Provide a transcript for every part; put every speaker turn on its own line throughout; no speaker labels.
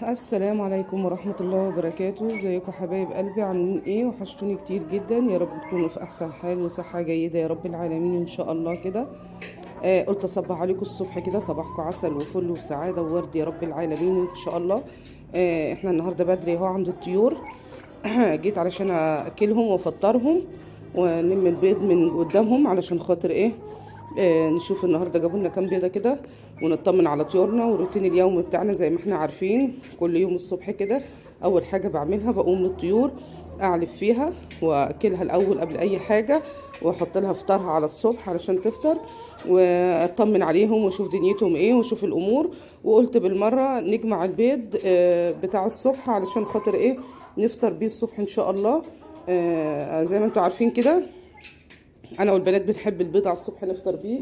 السلام عليكم ورحمة الله وبركاته. ازيكم حبايب قلبي؟ عاملين ايه؟ وحشتوني كتير جدا. يا رب تكونوا في احسن حال وصحة جيدة يا رب العالمين ان شاء الله كده. قلت اصبح عليكم الصبح كده، صباحكم عسل وفل وسعادة وورد يا رب العالمين ان شاء الله. احنا النهاردة بدري اهو عند الطيور. جيت علشان اكلهم وافطرهم ونلم البيض من قدامهم علشان خاطر ايه، نشوف النهارده جابوا لنا كام بيضه كده، ونطمن على طيورنا. والروتين اليومي بتاعنا زي ما احنا عارفين، كل يوم الصبح كده اول حاجه بعملها بقوم للطيور اعلف فيها واكلها الاول قبل اي حاجه، واحط لها فطارها على الصبح علشان تفطر، واطمن عليهم واشوف دنيتهم ايه واشوف الامور. وقلت بالمره نجمع البيض بتاع الصبح علشان خاطر ايه، نفطر بيه الصبح ان شاء الله. زي ما انتم عارفين كده، انا والبنات بنحب البيض على الصبح نفطر بيه.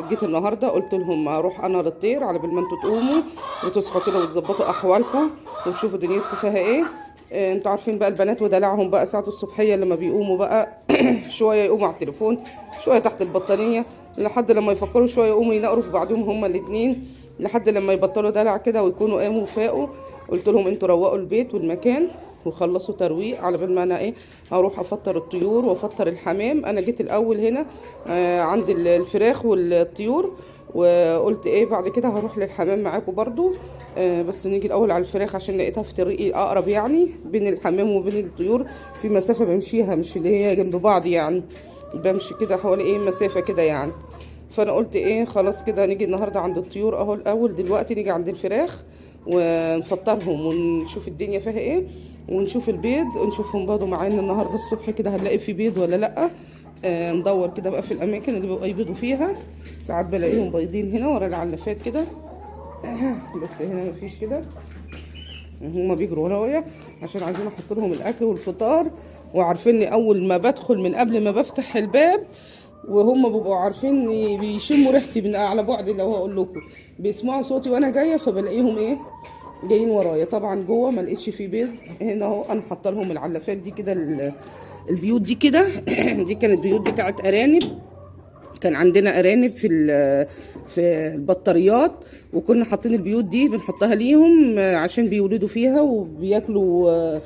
جيت النهارده قلت لهم اروح انا للطير على بال ما انتوا تقوموا وتصحوا كده وتظبطوا احوالكم وتشوفوا دنيتكم فيها ايه. انتوا عارفين بقى البنات ودلعهم بقى ساعة الصبحية لما بيقوموا بقى شوية يقوموا على التليفون، شوية تحت البطانية، لحد لما يفكروا شوية يقوموا ينقروا في بعضهم هما الاتنين، لحد لما يبطلوا دلع كده ويكونوا قاموا وفاقوا. قلت لهم انتوا روقوا البيت والمكان وخلصوا ترويق على بال ما انا ايه هروح افطر الطيور وافطر الحمام. انا جيت الاول هنا عند الفراخ والطيور، وقلت ايه بعد كده هروح للحمام معاكم برضو. بس نيجي الاول على الفراخ عشان لقيتها في طريقي اقرب، يعني بين الحمام وبين الطيور في مسافه بمشيها، مش اللي هي جنب بعض يعني، بمشي كده حوالي ايه مسافه كده يعني. فانا قلت ايه خلاص كده نيجي النهارده عند الطيور اهو الاول، دلوقتي نيجي عند الفراخ ونفطرهم ونشوف الدنيا فيها ايه، ونشوف البيض نشوفهم برضه معانا النهارده الصبح كده هنلاقي في بيض ولا لا. ندور كده بقى في الاماكن اللي بيبقوا يبيضوا فيها، ساعات بلاقيهم بايضين هنا ورا العلافات كده. بس هنا مفيش كده، هما بيجروا ورايا عشان عايزين احط لهم الاكل والفطار، وعارفيني اول ما بدخل من قبل ما بفتح الباب وهم بيبقوا عارفين بيشموا ريحتي من على بعد. لو هقول لكم بيسمعوا صوتي وانا جايه فبلاقيهم ايه جايين ورايا. طبعا جوه ما لقيتش فيه بيض، هنا اهو انا حاطه لهم العلافات دي كده، البيوت دي كده دي كانت بيوت بتاعت ارانب. كان عندنا ارانب في البطاريات، وكنا حاطين البيوت دي بنحطها ليهم عشان بيولدوا فيها وبياكلوا.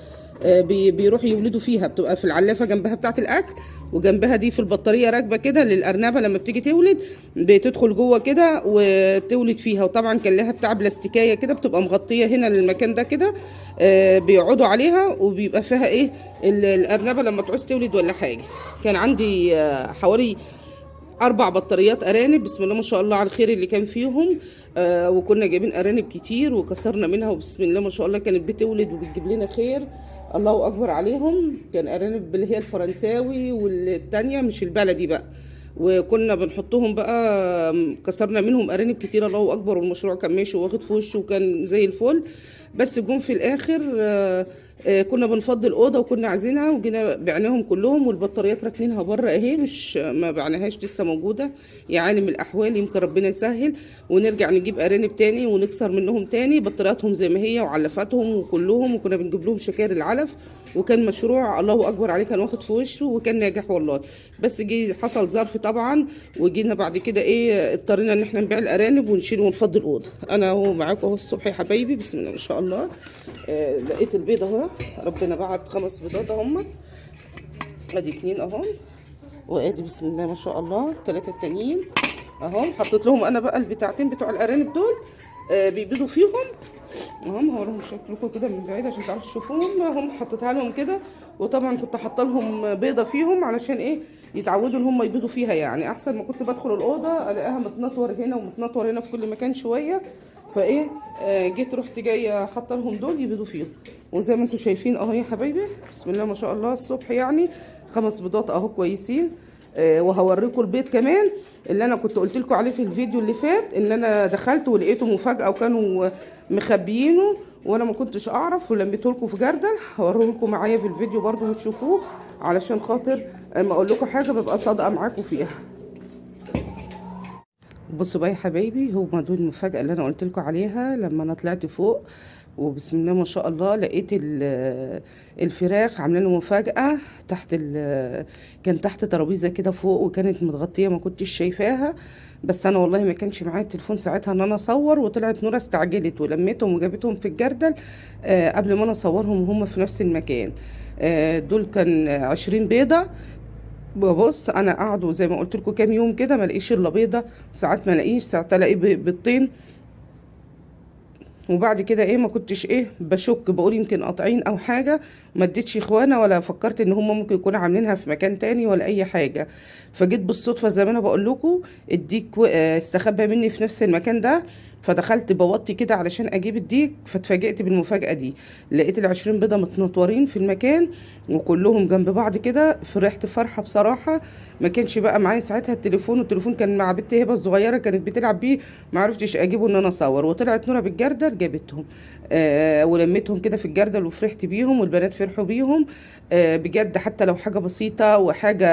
بيروحوا يولدوا فيها، بتبقى في العلافه جنبها بتاعه الاكل، وجنبها دي في البطاريه راكبه كده للارنبه لما بتيجي تولد بتدخل جوه كده وتولد فيها. وطبعا كان لها بتاع بلاستيكيه كده بتبقى مغطيه هنا المكان ده كده، بيقعدوا عليها وبيبقى فيها ايه الارنبه لما تعوز تولد ولا حاجه. كان عندي حوالي 4 بطاريات ارانب، بسم الله ما شاء الله على الخير اللي كان فيهم. وكنا جايبين ارانب كتير وكسرنا منها، وبسم الله ما شاء الله كانت بتولد وبتجيب لنا خير، الله اكبر عليهم. كان ارانب اللي هي الفرنساوي والتانية مش البلدي بقى، وكنا بنحطهم بقى، كسرنا منهم ارانب كتير الله اكبر، والمشروع كان ماشي واخد في وشه وكان زي الفل. بس جم في الاخر كنا بنفضل اوضه وكنا عايزينها وجينا بعناهم كلهم، والبطاريات راكنينها بره اهي، مش ما بعناهاش لسه موجوده. يعني من الاحوال يمكن ربنا يسهل ونرجع نجيب ارانب تاني ونكسر منهم تاني. بطارياتهم زي ما هي وعلفاتهم وكلهم، وكنا بنجيب لهم شكار العلف، وكان مشروع الله اكبر عليه كان واخد في وشه وكان ناجح والله. بس جه حصل ظرف طبعا، وجينا بعد كده ايه اضطرينا ان احنا نبيع الارانب ونشيل ونفضي الاوضه. انا اهو معاكم اهو الصبح يا حبايبي، بسم الله ما شاء الله. لقيت البيضه اهو، ربنا بعت 5 بيضات اهم، ادي 2 اهم، وادي بسم الله ما شاء الله 3 التانيين اهم. حطيت لهم انا بقى البتاعتين بتوع الارانب دول بيبيضوا فيهم اهم. هوريهم شكلكم كده من بعيد عشان تعرفوا تشوفوهم اهم. حطيتها لهم كده، وطبعا كنت حاطه لهم بيضه فيهم علشان ايه يتعودوا ان هم يبيضوا فيها، يعني احسن ما كنت بدخل الاوضه الاقيها متنطور هنا ومتنطور هنا في كل مكان شويه. فايه جيت رحت جايه حاطه لهم دول يبيضوا فيهم. وزي ما انتم شايفين اهو يا حبايبي بسم الله ما شاء الله الصبح، يعني 5 بيضات اهو كويسين. وهوريكم البيض كمان اللي انا كنت قلت لكم عليه في الفيديو اللي فات، ان انا دخلت ولقيته مفاجاه وكانوا مخبيينه وانا ما كنتش اعرف، ولميته لكم في جردل. هوريه لكم معايا في الفيديو برضو وتشوفوه، علشان خاطر اما اقول لكم حاجه ببقى صادقه معاكم فيها. بصوا بقى يا حبايبي، هما دول المفاجاه اللي انا قلت لكم عليها لما انا طلعت فوق. وبسم الله ما شاء الله لقيت الفراخ عامله له مفاجأة تحت كان تحت ترابيزة كده فوق، وكانت متغطية ما كنتش شايفاها. بس انا والله ما كانش معايا التليفون ساعتها ان انا اصور، وطلعت نورة استعجلت ولميتهم وجابتهم في الجردل قبل ما انا اصورهم وهم في نفس المكان. دول كان 20 بيضة. ببص انا قعدوا زي ما قلت لكم كام يوم كده ما الاقيش الا بيضة، ساعات ما الاقيش، ساعات الاقي بيضتين. وبعد كده ايه ما كنتش ايه بشك، بقول يمكن قاطعين او حاجه، ما اديتش اخوانا ولا فكرت ان هم ممكن يكونوا عاملينها في مكان تاني ولا اي حاجه. فجيت بالصدفه زي ما انا بقول لكم، الديك استخبى مني في نفس المكان ده. فدخلت بوطي كده علشان اجيب الديك، فاتفاجئت بالمفاجاه دي. لقيت ال20 بيضه متنطورين في المكان وكلهم جنب بعض كده. فرحت فرحه بصراحه. ما كانش بقى معايا ساعتها التليفون، والتليفون كان مع بنت هبه الصغيره كانت بتلعب بيه، ما عرفتش اجيبه ان انا اصور. وطلعت نوره بالجردل جابتهم ولميتهم كده في الجردل وفرحت بيهم والبنات فرحوا بيهم. بجد حتى لو حاجه بسيطه وحاجه،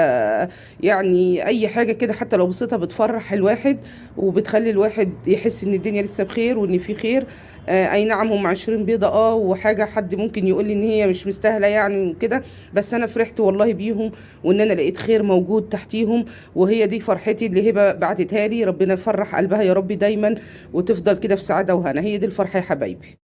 يعني اي حاجه كده حتى لو بسيطه بتفرح الواحد وبتخلي الواحد يحس ان الدنيا لسه بخير وان في خير. اي نعم هم 20 بيضه وحاجه حد ممكن يقول لي ان هي مش مستاهله يعني وكده، بس انا فرحت والله بيهم وان انا لقيت خير موجود تحتيهم. وهي دي فرحتي اللي هبه بعتتها لي، ربنا يفرح قلبها يا رب دايما وتفضل كده في سعاده وهنا. هي دي الفرحه يا حبايبي.